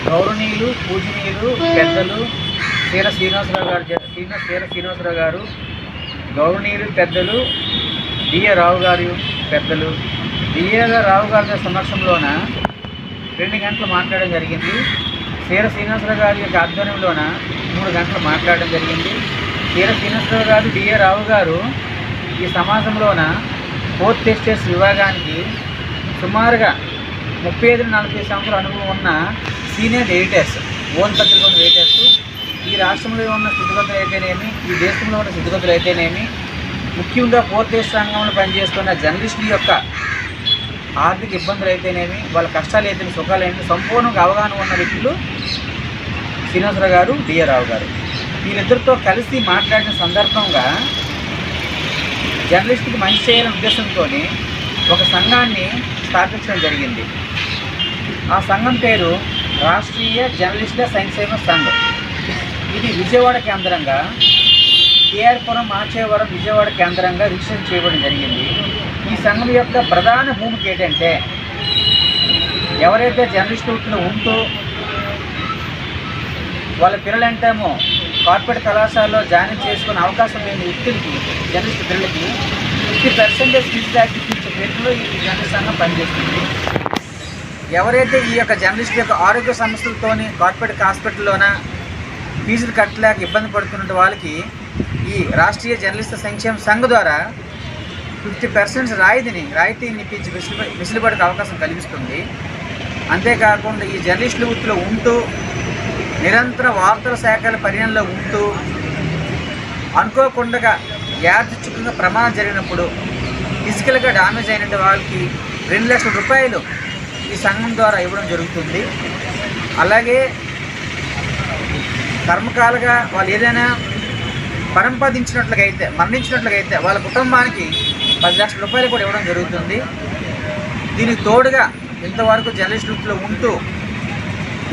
గౌరవనీయులు పూజనీయులు పెద్దలు సీర శ్రీనివాసరావు గారు, గౌరవనీయులు పెద్దలు డిఏ రావు గారు, పెద్దలు డిఏ రావు గారి సమక్షంలోన 2 గంటలు మాట్లాడడం జరిగింది. సీర శ్రీనివాసరావు గారి యొక్క ఆధ్వర్యంలోన 3 గంటలు మాట్లాడడం జరిగింది. సీర శ్రీనివాసరావు గారు, డిఏ రావు గారు ఈ సమాజంలోన 4th ఎస్టేట్స్ విభాగానికి సుమారుగా 35-40 సంవత్సరాల అనుభవం ఉన్న సీనియర్ ఎడిటర్స్, ఓన్ పత్రిక ఉన్న ఎడిటర్స్, ఈ రాష్ట్రంలో ఉన్న స్థితిగతులు అయితేనేమి, ఈ దేశంలో ఉన్న స్థితిగతులు అయితేనేమి, ముఖ్యంగా 4th ఎస్టేట్ రంగంలో పనిచేస్తున్న జర్నలిస్టుల యొక్క ఆర్థిక ఇబ్బందులు అయితేనేమి, వాళ్ళ కష్టాలు అయితేనే సుఖాలు అయితేనే సంపూర్ణంగా అవగాహన ఉన్న వ్యక్తులు శ్రీనివాసరావు గారు, డిఏ రావు గారు. వీళ్ళిద్దరితో కలిసి మాట్లాడిన సందర్భంగా జర్నలిస్టుకి మంచి చేయాలనే ఉద్దేశంతో ఒక సంఘాన్ని స్థాపించడం జరిగింది. ఆ సంఘం పేరు రాష్ట్రీయ జర్నలిస్టుల సంక్షేమ సంఘం. ఇది విజయవాడ కేంద్రంగా, కేఆర్పురం, మాచేవరం, విజయవాడ కేంద్రంగా రిజిస్టర్ చేయడం జరిగింది. ఈ సంఘం యొక్క ప్రధాన భూమిక ఏంటంటే, ఎవరైతే జర్నలిస్టు వృత్తిలో ఉంటూ వాళ్ళ పిల్లలంటేమో కార్పొరేట్ కళాశాలలో జాయిన్ చేసుకునే అవకాశం లేని వ్యక్తులకి, జర్నలిస్టు పిల్లలకి 50% ఫీజు తగ్గించే పేరులో ఈ జర్నలిస్ట్ సంఘం పనిచేస్తుంది. ఎవరైతే ఈ యొక్క జర్నలిస్ట్ యొక్క ఆరోగ్య సమస్యలతోని కార్పొరేట్ హాస్పిటల్లోన ఫీజులు కట్టలేక ఇబ్బంది పడుతున్న వాళ్ళకి ఈ రాష్ట్రీయ జర్నలిస్ట్ సంక్షేమ సంఘ ద్వారా 50% రాయితీని ఇప్పించి వెసులుబాటుకు అవకాశం కలిగిస్తుంది. అంతేకాకుండా ఈ జర్నలిస్టుల వృత్తిలో ఉంటూ నిరంతర వార్తల శాఖల పరిణామంలో ఉంటూ అనుకోకుండా యాదృచ్ఛికంగా ప్రమాదం జరిగినప్పుడు ఫిజికల్గా డామేజ్ అయిన వాళ్ళకి 2 లక్షల రూపాయలు ఈ సంఘం ద్వారా ఇవ్వడం జరుగుతుంది. అలాగే కర్మకాలుగా వాళ్ళు ఏదైనా మరణించినట్లయితే వాళ్ళ కుటుంబానికి 10 లక్షల రూపాయలు కూడా ఇవ్వడం జరుగుతుంది. దీనికి తోడుగా ఇంతవరకు జర్నలిస్ట్ వృత్తిలో ఉంటూ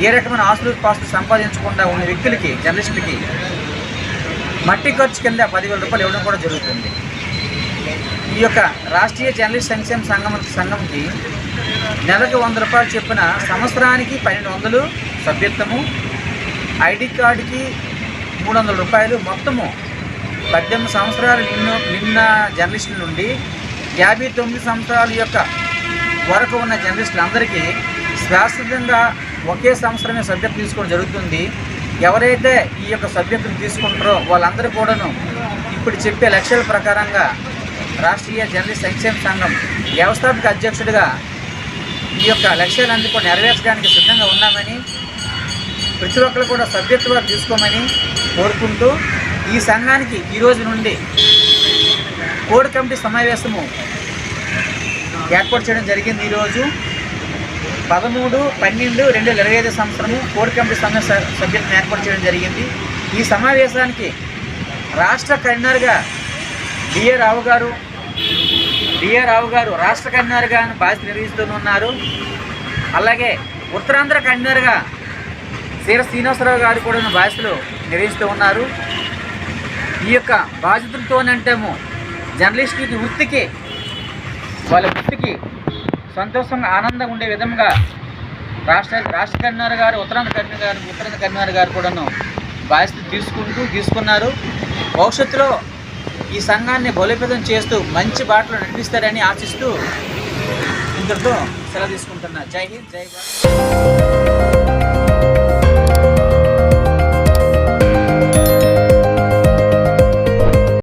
ఏ రకమైన పాస్తులు సంపాదించకుండా ఉన్న వ్యక్తులకి, జర్నలిస్టులకి మట్టి ఖర్చు కింద 10,000 రూపాయలు ఇవ్వడం కూడా జరుగుతుంది. ఈ యొక్క రాష్ట్రీయ జర్నలిస్ట్ సంక్షేమ సంఘంకి నెలకు 100 రూపాయలు చొప్పున, సంవత్సరానికి 1200 సభ్యత్వము, ఐడి కార్డుకి 300 రూపాయలు, మొత్తము 18 సంవత్సరాలు నిన్న జర్నలిస్టుల నుండి 59 సంవత్సరాల యొక్క వరకు ఉన్న జర్నలిస్టులందరికీ శాశ్వతంగా ఒకే సంవత్సరమే సభ్యత్వం తీసుకోవడం జరుగుతుంది. ఎవరైతే ఈ యొక్క సభ్యత్వం తీసుకుంటారో వాళ్ళందరూ కూడాను ఇప్పుడు చెప్పే లక్ష్యాల ప్రకారంగా రాష్ట్రీయ జర్నలిస్ట్ సంక్షేమ సంఘం వ్యవస్థాపక అధ్యక్షుడిగా ఈ యొక్క లక్ష్యాలన్నీ కూడా నెరవేర్చడానికి సిద్ధంగా ఉన్నామని, ప్రతి ఒక్కరు కూడా సభ్యత్వం తీసుకోమని కోరుకుంటూ, ఈ సంఘానికి ఈ రోజు నుండి కోర్ కమిటీ సమావేశము ఏర్పాటు చేయడం జరిగింది. ఈరోజు 13/12/2025 సంవత్సరము కోర్ కమిటీ సభ్యత్వం ఏర్పాటు చేయడం జరిగింది. ఈ సమావేశానికి రాష్ట్ర కన్వీనర్గా డిఏ రావు గారు రాష్ట్ర కన్వీనర్గా బాధ్యత నిర్వహిస్తున్నారు. అలాగే ఉత్తరాంధ్ర కన్వీనర్గా సీర శ్రీనివాసరావు గారు కూడా బాధ్యతలు నిర్వహిస్తూ ఉన్నారు. ఈ యొక్క బాధ్యతలతోనంటేమో జర్నలిస్టులకి వాళ్ళ వృత్తికి సంతోషంగా, ఆనందంగా ఉండే విధంగా రాష్ట్ర కన్వీనర్ గారు, ఉత్తరాంధ్ర కన్వీనర్ గారు కూడాను బాధ్యత తీసుకున్నారు. భవిష్యత్తులో ఈ సంఘాన్ని బలోపేతం చేస్తూ మంచి బాటలో నడిపిస్తారని ఆశిస్తూ ఇంతటితో సెలవు తీసుకుంటున్నా. జై హింద్, జై భారత్.